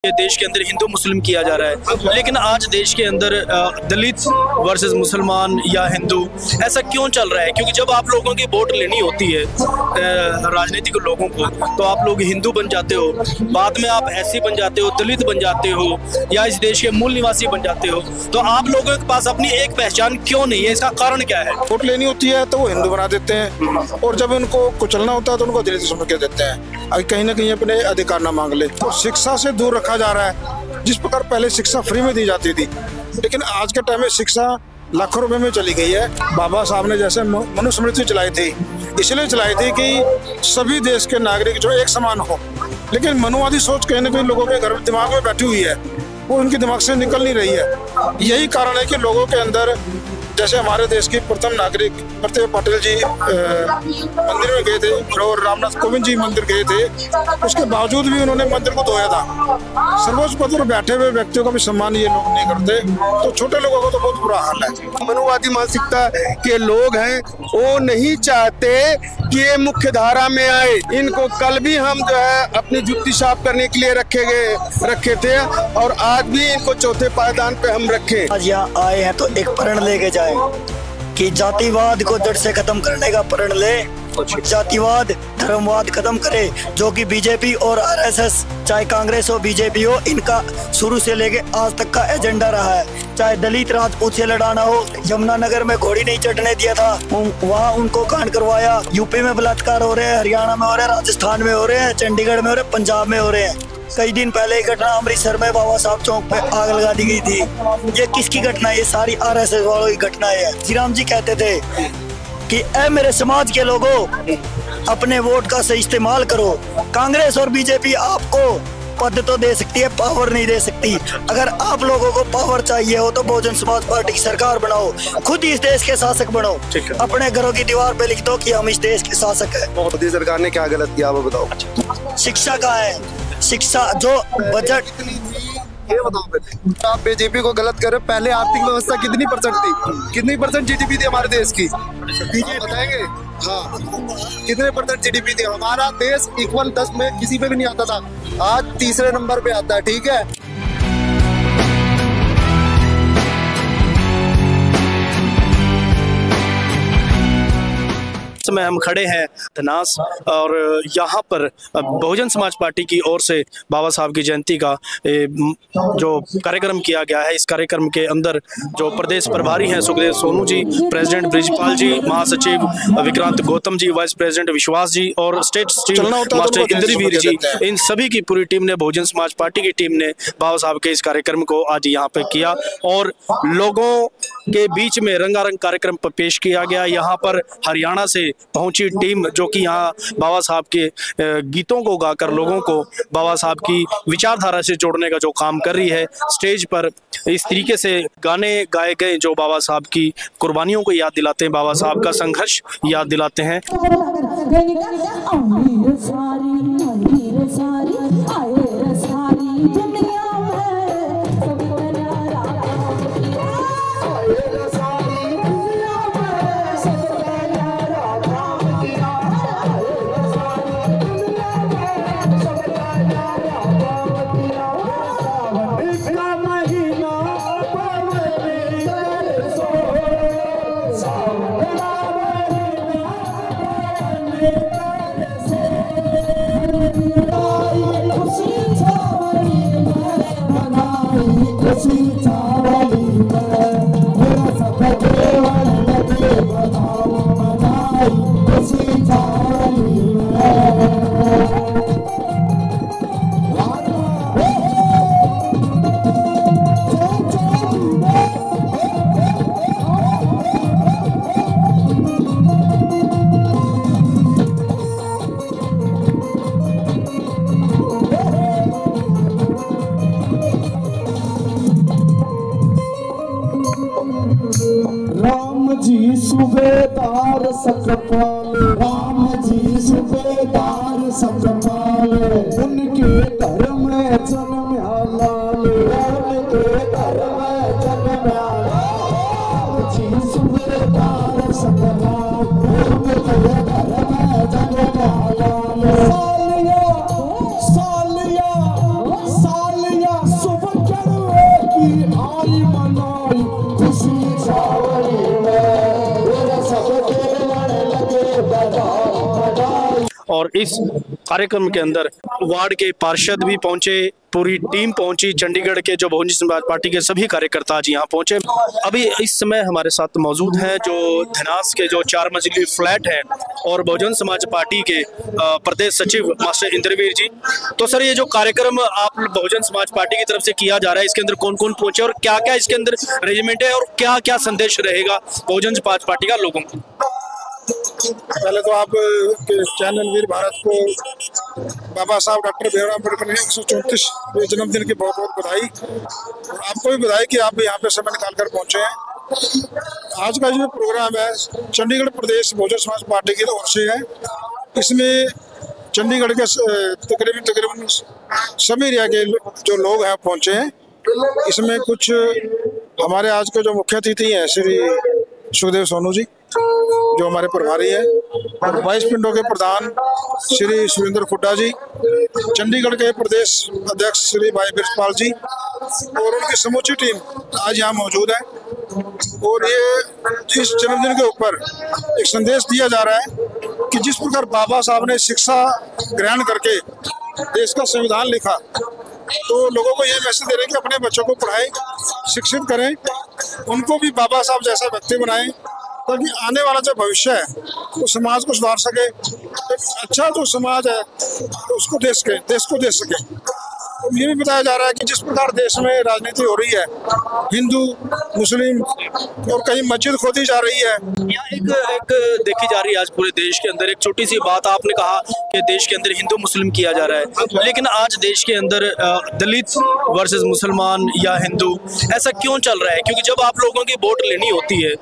ये देश के अंदर हिंदू मुस्लिम किया जा रहा है, लेकिन आज देश के अंदर दलित वर्सेस मुसलमान या हिंदू ऐसा क्यों चल रहा है? क्योंकि जब आप लोगों की वोट लेनी होती है राजनीतिक लोगों को, तो आप लोग हिंदू बन जाते हो, बाद में आप एससी बन जाते हो, दलित बन जाते हो या इस देश के मूल निवासी बन जाते हो। तो आप लोगों के पास अपनी एक पहचान क्यों नहीं है? इसका कारण क्या है? वोट लेनी होती है तो वो हिंदू बना देते हैं, और जब उनको कुचलना होता है तो उनको दलित समझ के देते हैं। अगर कहीं ना कहीं अपने अधिकार ना मांग ले तो शिक्षा से दूर रखा जा रहा है। जिस प्रकार पहले शिक्षा फ्री में दी जाती थी, लेकिन आज के टाइम में शिक्षा लाखों रुपए में चली गई है। बाबा साहब ने जैसे मनुस्मृति चलाई थी, इसलिए चलाई थी कि सभी देश के नागरिक जो एक समान हो, लेकिन मनुवादी सोच कहीं ना कहीं लोगों के घर दिमाग में बैठी हुई है, वो उनके दिमाग से निकल नहीं रही है। यही कारण है कि लोगों के अंदर, जैसे हमारे देश की प्रथम नागरिक प्रतिभा पाटिल जी मंदिर में गए थे और रामनाथ कोविंद जी मंदिर गए थे, उसके बावजूद भी उन्होंने मंदिर को धोया था। सर्वोच्च पद पर बैठे हुए व्यक्तियों का भी सम्मान ये लोग नहीं करते, तो छोटे लोगों को तो बहुत बुरा हाल है। मनुवादी मानसिकता के लोग हैं, वो नहीं चाहते कि ये मुख्य धारा में आए। इनको कल भी हम जो है अपनी जुत्ती साफ करने के लिए रखे थे, और आज भी इनको चौथे पायदान पे हम रखे। आज यहाँ आए हैं तो एक प्रण लेके जाए कि जातिवाद को जड़ से खत्म करने का प्रण ले, जातिवाद धर्मवाद खत्म करे, जो कि बीजेपी और आरएसएस, चाहे कांग्रेस हो बीजेपी हो, इनका शुरू से लेके आज तक का एजेंडा रहा है। चाहे दलित राजपूत से लड़ाना हो, यमुनानगर में घोड़ी नहीं चढ़ने दिया था, वहाँ उनको कांड करवाया। यूपी में बलात्कार हो रहे हैं, हरियाणा में हो रहे हैं, राजस्थान में हो रहे हैं, चंडीगढ़ में हो रहे हैं, पंजाब में हो रहे हैं। कई दिन पहले एक घटना अमृतसर में बाबा साहब चौक पे आग लगा दी गई थी। ये किसकी घटना है? ये सारी आरएसएस वालों की घटना है। श्री राम जी कहते थे कि ए मेरे समाज के लोगों, अपने वोट का सही इस्तेमाल करो। कांग्रेस और बीजेपी आपको पद तो दे सकती है, पावर नहीं दे सकती। अगर आप लोगों को पावर चाहिए हो तो बहुजन समाज पार्टी की सरकार बनाओ, खुद इस देश के शासक बनो। अपने घरों की दीवार पे लिख दो कि हम इस देश के शासक है। मोदी सरकार ने क्या गलत किया वो बताओ। शिक्षा का है, शिक्षा जो बजट, ये बताओ पहले। आप बीजेपी को गलत कर रहे हो। पहले आर्थिक व्यवस्था कितनी परसेंट थी? कितनी परसेंट जीडीपी थी हमारे देश की? बताएंगे? हाँ, कितने परसेंट जीडीपी थी? हमारा देश इक्वल 10 में किसी पे भी नहीं आता था, आज तीसरे नंबर पे आता है। ठीक है, में हम खड़े हैं धनास, और यहाँ पर बहुजन समाज पार्टी की ओर से बाबा साहब की जयंती का जो कार्यक्रम किया गया है। इस कार्यक्रम के अंदर जो प्रदेश प्रभारी हैं सुखदेव सोनू जी, प्रेसिडेंट ब्रिजपाल जी, महासचिव विक्रांत गौतम जी, वाइस प्रेसिडेंट विश्वास जी और स्टेट चीफ मास्टर इंद्रवीर जी, इन सभी की पूरी टीम ने, बहुजन समाज पार्टी की टीम ने बाबा साहब के इस कार्यक्रम को आज यहाँ पे किया, और लोगों के बीच में रंगारंग कार्यक्रम पर पेश किया गया। यहाँ पर हरियाणा से पहुंची टीम जो कि यहाँ बाबा साहब के गीतों को गाकर लोगों को बाबा साहब की विचारधारा से जोड़ने का जो काम कर रही है। स्टेज पर इस तरीके से गाने गाए गए जो बाबा साहब की कुर्बानियों को याद दिलाते हैं, बाबा साहब का संघर्ष याद दिलाते हैं। सूबेदार सकपाल, राम जी सूबेदार सकपाल, उनके घर में जन्मा लाल, उनके घर में जन्मा लाल जी सूबेदार सकपाल, उनके घर में जन्मा लाल। सालिया सालिया सालिया और इस कार्यक्रम के अंदर वार्ड के पार्षद भी पहुंचे, पूरी टीम पहुंची, चंडीगढ़ के जो बहुजन समाज पार्टी के सभी कार्यकर्ता आज यहाँ पहुंचे। अभी इस समय हमारे साथ मौजूद हैं जो धनास के जो 4 मंजिली फ्लैट है और बहुजन समाज पार्टी के प्रदेश सचिव मास्टर इंद्रवीर जी। तो सर, ये जो कार्यक्रम आप बहुजन समाज पार्टी की तरफ से किया जा रहा है, इसके अंदर कौन कौन पहुंचे और क्या क्या इसके अंदर अरेंजमेंट है और क्या क्या संदेश रहेगा बहुजन समाज पार्टी का लोगों को? पहले तो आप चैनल वीर भारत को बाबा साहब डॉक्टर भीमराव अम्बेडकर के 134वें जन्मदिन की बहुत बहुत बधाई, और आपको भी बधाई कि आप यहाँ पे समय निकाल कर पहुंचे हैं। आज का जो प्रोग्राम है चंडीगढ़ प्रदेश बहुजन समाज पार्टी की ओर से है। इसमें चंडीगढ़ के तकरीबन सभी एरिया के जो लोग हैं पहुंचे हैं। इसमें कुछ हमारे आज के जो मुख्य अतिथि हैं श्री सुखदेव सोनू जी जो हमारे प्रभारी हैं, और 22 पिंडों के प्रधान श्री सुरेंद्र खुड्डा जी, चंडीगढ़ के प्रदेश अध्यक्ष श्री भाई बिरजपाल जी और उनकी समूची टीम आज यहाँ मौजूद है। और ये इस जन्मदिन के ऊपर एक संदेश दिया जा रहा है कि जिस प्रकार बाबा साहब ने शिक्षा ग्रहण करके देश का संविधान लिखा, तो लोगों को ये मैसेज दे रहे हैं कि अपने बच्चों को पढ़ाएं, शिक्षित करें, उनको भी बाबा साहब जैसा व्यक्ति बनाएं, ताकि आने वाला जो भविष्य है वो समाज को सुधार सके। एक अच्छा जो समाज है तो उसको देश को दे सके। तो ये भी बताया जा रहा है कि जिस प्रकार देश में राजनीति हो रही है, हिंदू मुस्लिम और कहीं मस्जिद खोदी जा रही है, या एक देखी जा रही है आज पूरे देश के अंदर। एक छोटी सी बात आपने कहा कि देश के अंदर हिंदू मुस्लिम किया जा रहा है, लेकिन आज देश के अंदर दलित वर्सेस मुसलमान या हिंदू, ऐसा क्यों चल रहा है? क्योंकि जब आप लोगों की वोट लेनी होती है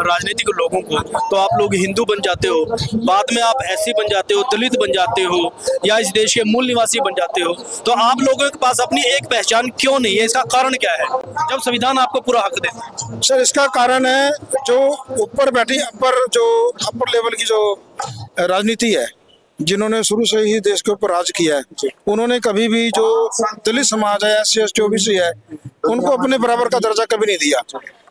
राजनीतिक लोगों को, तो आप लोग हिंदू बन जाते हो, बाद में आप एससी बन जाते हो, दलित बन जाते हो, या इस देश के मूल निवासी बन जाते हो। तो आप लोगों के पास अपनी एक पहचान क्यों नहीं है? इसका कारण क्या है जब संविधान आपको पूरा हक देता है? सर, इसका कारण है जो ऊपर बैठी अपर लेवल की जो राजनीति है, जिन्होंने शुरू से ही देश के ऊपर राज किया है, उन्होंने कभी भी जो दलित समाज है, SC ST OBC है, उनको अपने बराबर का दर्जा कभी नहीं दिया।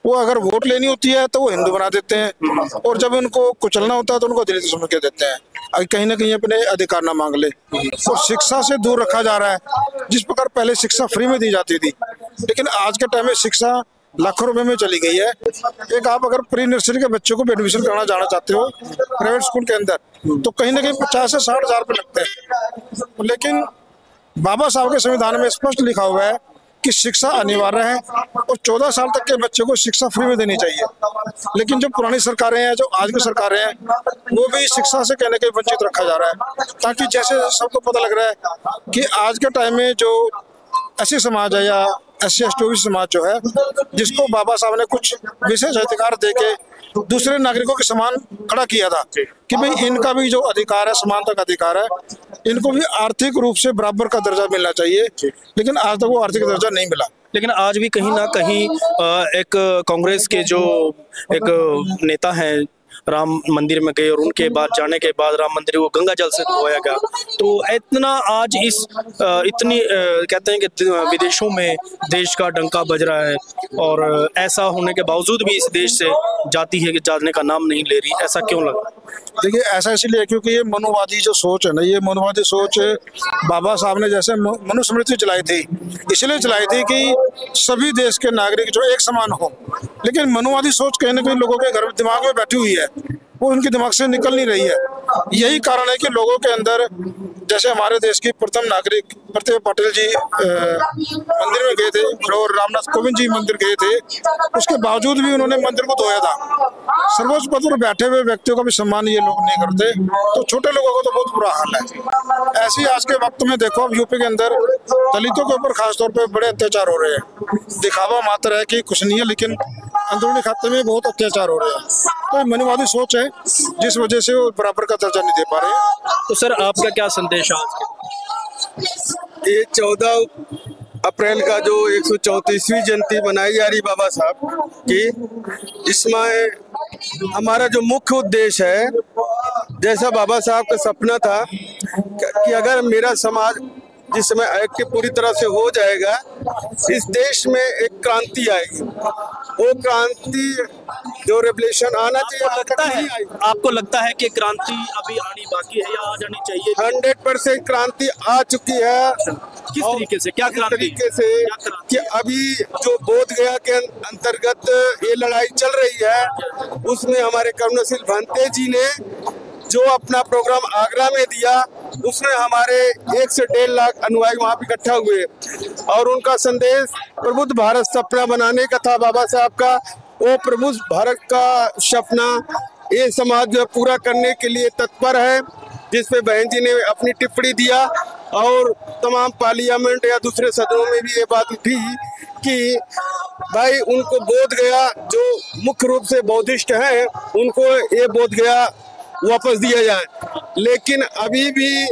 वो अगर वोट लेनी होती है तो वो हिंदू बना देते हैं, और जब उनको कुचलना होता है तो उनको दलित समझ के देते हैं, कहीं ना कहीं अपने अधिकार ना मांग ले। और शिक्षा से दूर रखा जा रहा है। जिस प्रकार पहले शिक्षा फ्री में दी जाती थी, लेकिन आज के टाइम में शिक्षा लाखों रुपए में चली गई है। एक आप अगर प्री नर्सरी के बच्चों को एडमिशन कराना जाना चाहते हो प्राइवेट स्कूल के अंदर, तो कहीं ना कहीं 50 से 60 हजार रुपये लगते हैं। लेकिन बाबा साहब के संविधान में स्पष्ट लिखा हुआ है कि शिक्षा अनिवार्य है और 14 साल तक के बच्चे को शिक्षा फ्री में देनी चाहिए। लेकिन जो पुरानी सरकारें हैं, जो आज की सरकारें हैं, वो भी शिक्षा से कहने के वंचित रखा जा रहा है, ताकि जैसे सबको पता लग रहा है कि आज के टाइम में जो ऐसी समाज है या SC ST OBC समाज जो है, जिसको बाबा साहब ने कुछ विशेष अधिकार देके दूसरे नागरिकों के समान खड़ा किया था कि भाई इनका भी जो अधिकार है, समानता का अधिकार है, इनको भी आर्थिक रूप से बराबर का दर्जा मिलना चाहिए। लेकिन आज तक वो आर्थिक दर्जा नहीं मिला। लेकिन आज भी कहीं ना कहीं एक कांग्रेस के जो एक नेता हैं राम मंदिर में गए और उनके बाद जाने के बाद राम मंदिर को गंगा जल से धोया गया। तो इतना आज इतनी कहते हैं कि विदेशों में देश का डंका बज रहा है, और ऐसा होने के बावजूद भी इस देश से जाती है कि जाने का नाम नहीं ले रही। ऐसा क्यों लगा? देखिए, ऐसा इसलिए क्योंकि ये मनोवादी जो सोच है ना, ये मनोवादी सोच बाबा साहब ने जैसे मनुस्मृति चलाई थी, इसलिए चलाई थी कि सभी देश के नागरिक जो एक समान हो। लेकिन मनोवादी सोच कहीं ना कहीं लोगों के घर दिमाग में बैठी हुई है, वो उनके दिमाग से निकल नहीं रही है। यही कारण है कि लोगों के अंदर, जैसे हमारे देश की प्रथम नागरिक प्रतिभा पाटिल जी मंदिर में गए थे और रामनाथ कोविंद जी मंदिर गए थे, उसके बावजूद भी उन्होंने मंदिर को धोया था। सर्वोच्च पद पर बैठे हुए व्यक्तियों का भी सम्मान ये लोग नहीं करते, तो छोटे लोगों को तो बहुत बुरा हाल है। ऐसे आज के वक्त में देखो, अब यूपी के अंदर दलितों के ऊपर खासतौर पर बड़े अत्याचार हो रहे हैं। दिखावा मात्र है कि कुछ नहीं है, लेकिन अंदरूनी खाते में बहुत अत्याचार हो रहे हैं। तो मनोवादी सोच है जिस वजह से वो बराबर का दर्जा नहीं दे पा रहे हैं। तो सर, आपका क्या संदेश है आज के? ये 14 अप्रैल का जो 134वीं जयंती मनाई जा रही बाबा साहब की, इसमें हमारा जो मुख्य उद्देश्य है, जैसा बाबा साहब का सपना था कि अगर मेरा समाज जिस समय एक्टिव पूरी तरह से हो जाएगा, इस देश में एक क्रांति आएगी। वो क्रांति जो रेवल्यूशन आना चाहिए लगता है, आपको लगता है कि क्रांति अभी आनी बाकी है या आ जानी चाहिए? 100% क्रांति आ चुकी है। किस तरीके से? क्या क्रांति? तरीके से कि अभी जो बोध गया के अंतर्गत ये लड़ाई चल रही है, उसमें हमारे करुणाशील भंते जी ने जो अपना प्रोग्राम आगरा में दिया, उसमें हमारे 1 से 1.5 लाख अनुयायी वहाँ पे इकट्ठा हुए और उनका संदेश प्रबुद्ध भारत सपना बनाने का था बाबा साहब का। वो प्रबुद्ध भारत का सपना ये समाज जो पूरा करने के लिए तत्पर है, जिसपे बहन जी ने अपनी टिप्पणी दिया और तमाम पार्लियामेंट या दूसरे सदनों में भी ये बात उठी कि भाई उनको बोध गया जो मुख्य रूप से बौद्धिस्ट हैं, उनको ये बोध गया वापस दिया जाए। लेकिन अभी भी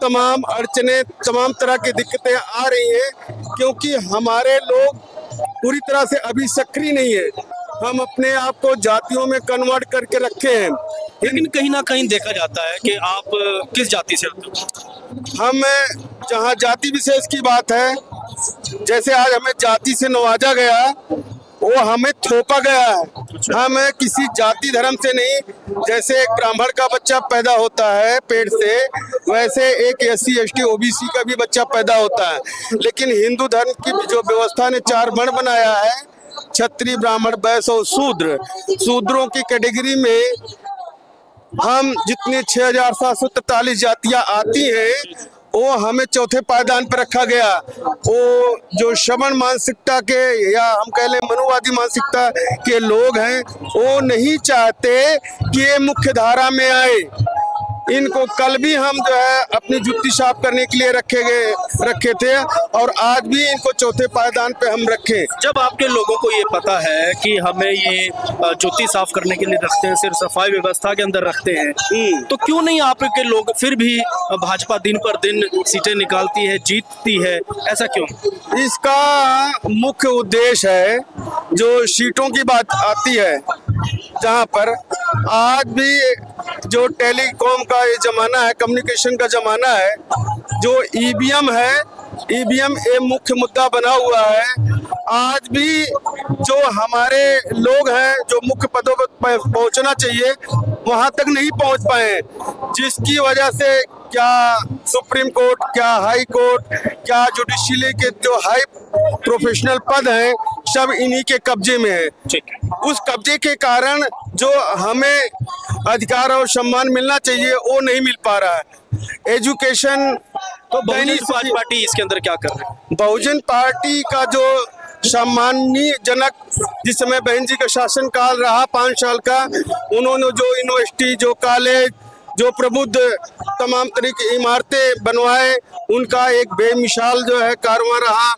तमाम अड़चने, तमाम तरह की दिक्कतें आ रही हैं क्योंकि हमारे लोग पूरी तरह से अभी सक्रिय नहीं है। हम अपने आप को जातियों में कन्वर्ट करके रखे हैं। लेकिन कहीं ना कहीं देखा जाता है कि आप किस जाति से आते हो? हम जहाँ जाति विशेष की बात है, जैसे आज हमें जाति से नवाजा गया, वो हमें थोपा गया है। हम किसी जाति धर्म से नहीं, जैसे एक ब्राह्मण का बच्चा पैदा होता है पेट से, वैसे एक SC ST OBC का भी बच्चा पैदा होता है। लेकिन हिंदू धर्म की जो व्यवस्था ने 4 वर्ण बनाया है, क्षत्रिय, ब्राह्मण, वैश्य और शूद्र। शूद्रों की कैटेगरी में हम जितनी 6743 जातियां आती हैं, वो हमें चौथे पायदान पर रखा गया। वो जो श्रवण मानसिकता के या हम कह लें मनुवादी मानसिकता के लोग हैं, वो नहीं चाहते कि ये मुख्य धारा में आए। इनको कल भी हम जो है अपनी जुत्ती साफ करने के लिए रखे थे और आज भी इनको चौथे पायदान पे हम रखे। जब आपके लोगों को ये पता है कि हमें ये जुत्ती साफ करने के लिए रखते हैं, सिर्फ सफाई व्यवस्था के अंदर रखते हैं, तो क्यों नहीं आपके लोग फिर भी भाजपा दिन पर दिन सीटें निकालती है, जीतती है, ऐसा क्यों? इसका मुख्य उद्देश्य है, जो सीटों की बात आती है, जहाँ पर आज भी जो टेलीकॉम का ये जमाना है, कम्युनिकेशन का जमाना है, जो EVM है, EVM ये मुख्य मुद्दा बना हुआ है। आज भी जो हमारे लोग हैं जो मुख्य पदों पर पहुंचना चाहिए, वहां तक नहीं पहुंच पाए, जिसकी वजह से क्या सुप्रीम कोर्ट, क्या हाई कोर्ट, क्या जुडिशियरी के जो हाई प्रोफेशनल पद हैं, सब इन्हीं के कब्जे में है। उस कब्जे के कारण जो हमें अधिकार और सम्मान मिलना चाहिए, वो नहीं मिल पा रहा है। एजुकेशन तो बहुजन समाज पार्टी इसके अंदर क्या कर रही है? बहुजन पार्टी का जो सम्मानजनक, जिस समय बहन जी का शासनकाल रहा 5 साल का, उन्होंने जो यूनिवर्सिटी, जो कॉलेज, जो प्रबुद्ध तमाम तरह की इमारतें बनवाए, उनका एक बेमिसाल जो है कारवां रहा।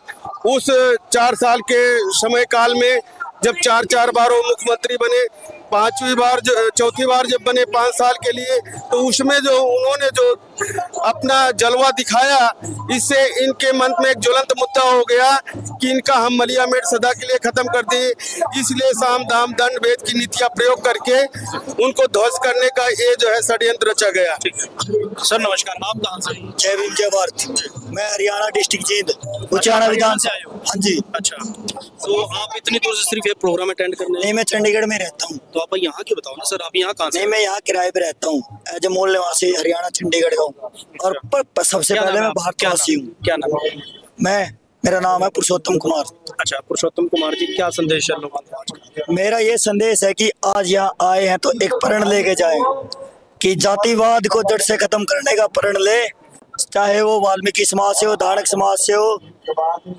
उस 4 साल के समय काल में जब 4 बार वो मुख्यमंत्री बने, 5वीं बार चौथी बार जब बने 5 साल के लिए, तो उसमें जो उन्होंने जो अपना जलवा दिखाया, इससे इनके मन में एक ज्वलंत मुद्दा हो गया कि इनका हम मलिया मेट सदा के लिए खत्म कर दिए। इसलिए साम दाम दंड भेद की नीतियां प्रयोग करके उनको ध्वस्त करने का ये जो है षड्यंत्र रचा गया। सर नमस्कार, आप कहाँ से? जय भीम जय भारत। मैं हरियाणा डिस्ट्रिक्ट जींद उचाना विधान से आए हो? हाँ जी। अच्छा, तो आप इतनी दूर से सिर्फ ये प्रोग्राम अटेंड करने? नहीं, मैं चंडीगढ़ में रहता हूँ। तो आप यहाँ की बताओ ना सर, आप यहाँ कहाँ से? नहीं, मैं यहाँ किराए पे रहता हूँ, एज ए मूल निवासी, हरियाणा चंडीगढ़ का हूँ। और सबसे पहले मैं भारतवासी हूँ। क्या नाम है? मेरा नाम है पुरुषोत्तम कुमार। अच्छा, पुरुषोत्तम कुमार जी, क्या संदेश है लोगों को? मेरा ये संदेश है कि आज यहाँ आए हैं तो एक प्रण लेके जाएं कि जातिवाद को जड़ से खत्म करने का प्रण ले, चाहे वो वाल्मीकि समाज से हो, धारक समाज से हो,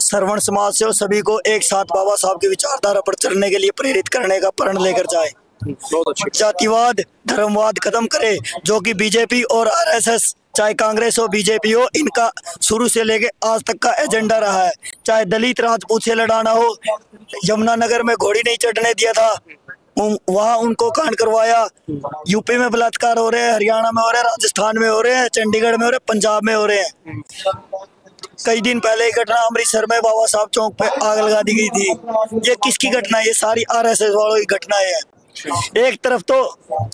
श्रवण समाज से हो, सभी को एक साथ बाबा साहब की विचारधारा पर चलने के लिए प्रेरित करने का प्रण लेकर जाए। बहुत अच्छी। जातिवाद, धर्मवाद खत्म करे, जो कि बीजेपी और RSS, चाहे कांग्रेस हो, बीजेपी हो, इनका शुरू से लेके आज तक का एजेंडा रहा है। चाहे दलित राजपूत से लड़ाना हो, यमुनानगर में घोड़ी नहीं चढ़ने दिया था, वहां उनको कांड करवाया। यूपी में बलात्कार हो रहे हैं, हरियाणा में हो रहे हैं, राजस्थान में हो रहे हैं, चंडीगढ़ में हो रहे हैं, पंजाब में हो रहे हैं। कई दिन पहले एक घटना अमृतसर में बाबा साहब चौक पे आग लगा दी गई थी। ये किसकी घटना है? ये सारी RSS वालों की घटना है। एक तरफ तो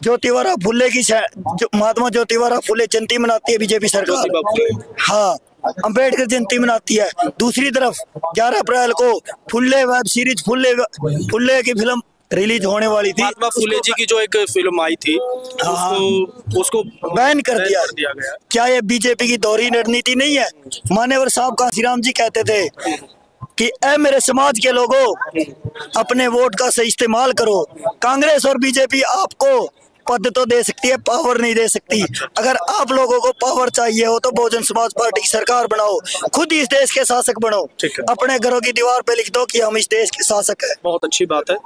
ज्योतिबा फुले की महात्मा ज्योतिबा फुले जयंती मनाती है बीजेपी सरकार, हाँ, अंबेडकर जयंती मनाती है। दूसरी तरफ 11 अप्रैल को फुल्ले वेब सीरीज फुल्ले की फिल्म रिलीज होने वाली थी। महात्मा फुले जी की जो एक फिल्म आई थी उसको बैन कर दिया गया। क्या ये बीजेपी की दोहरी रणनीति नहीं है? मान्यवर साहब कांसीराम जी कहते थे कि ए मेरे समाज के लोगों, अपने वोट का सही इस्तेमाल करो। कांग्रेस और बीजेपी आपको पद तो दे सकती है, पावर नहीं दे सकती। अगर आप लोगों को पावर चाहिए हो तो बहुजन समाज पार्टी की सरकार बनाओ, खुद ही इस देश के शासक बनो। अपने घरों की दीवार पे लिख दो कि हम इस देश के शासक है। बहुत अच्छी बात है।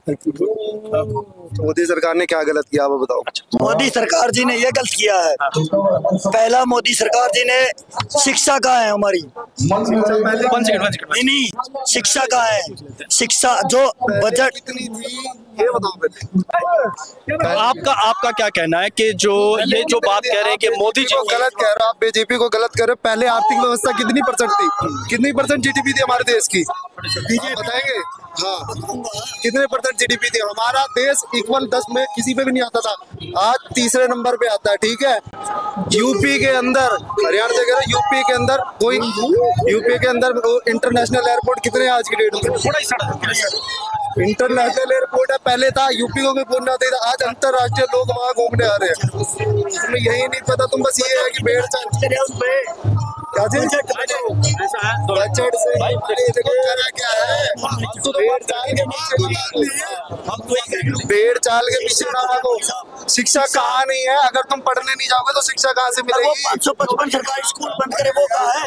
मोदी सरकार ने क्या गलत किया, आप बताओ। मोदी सरकार जी ने ये गलत किया है। पहला, मोदी सरकार जी ने शिक्षा कहाँ है हमारी? नहीं, शिक्षा कहाँ है? शिक्षा जो बजट कितनी थी ये बताओ पहले। आपका क्या कहना है कि जो ये जो बात कह रहे हैं कि मोदी जी को गलत कह रहे हो आप, बीजेपी को गलत कह रहे हो। पहले आर्थिक व्यवस्था कितनी परसेंट थी, कितनी परसेंट जीडीपी थी हमारे देश की, बताएंगे? हाँ, कितने परसेंट जीडीपी थी? हमारा देश इक्वल 10 में किसी पे भी नहीं आता था, आज तीसरे नंबर पे आता है। ठीक है, यूपी के अंदर, हरियाणा से कह रहे यूपी के अंदर कोई, यूपी के अंदर इंटरनेशनल एयरपोर्ट कितने आज की डेट में? इंटरनेशनल एयरपोर्ट है, पहले था यूपी को भी बोलना था, आज अंतरराष्ट्रीय लोग वहाँ घूमने आ रहे हैं। तुम्हें यही नहीं पता, तुम बस ये है कि भेड़ चाल बजट से क्या है, भेड़ चाल के पीछे ना भागो। शिक्षा कहाँ नहीं है? अगर तुम पढ़ने नहीं जाओगे तो शिक्षा कहाँ से मिलेगी? 555 सरकारी स्कूल बंद करे वो कहाँ है?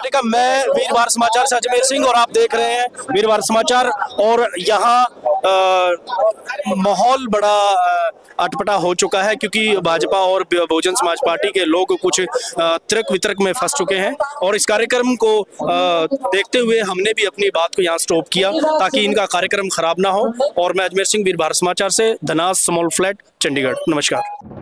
ठीक है। मैं वीरवार समाचार से अजमेर सिंह और आप देख रहे हैं वीरवार समाचार। और यहाँ माहौल बड़ा अटपटा हो चुका है क्योंकि भाजपा और बहुजन समाज पार्टी के लोग कुछ तर्क वितर्क में फंस चुके हैं। और इस कार्यक्रम को देखते हुए हमने भी अपनी बात को यहाँ स्टॉप किया ताकि इनका कार्यक्रम खराब ना हो। और मैं अजमेर सिंह, वीरवार समाचार से, धनास स्मॉल फ्लैट, चंडीगढ़। नमस्कार।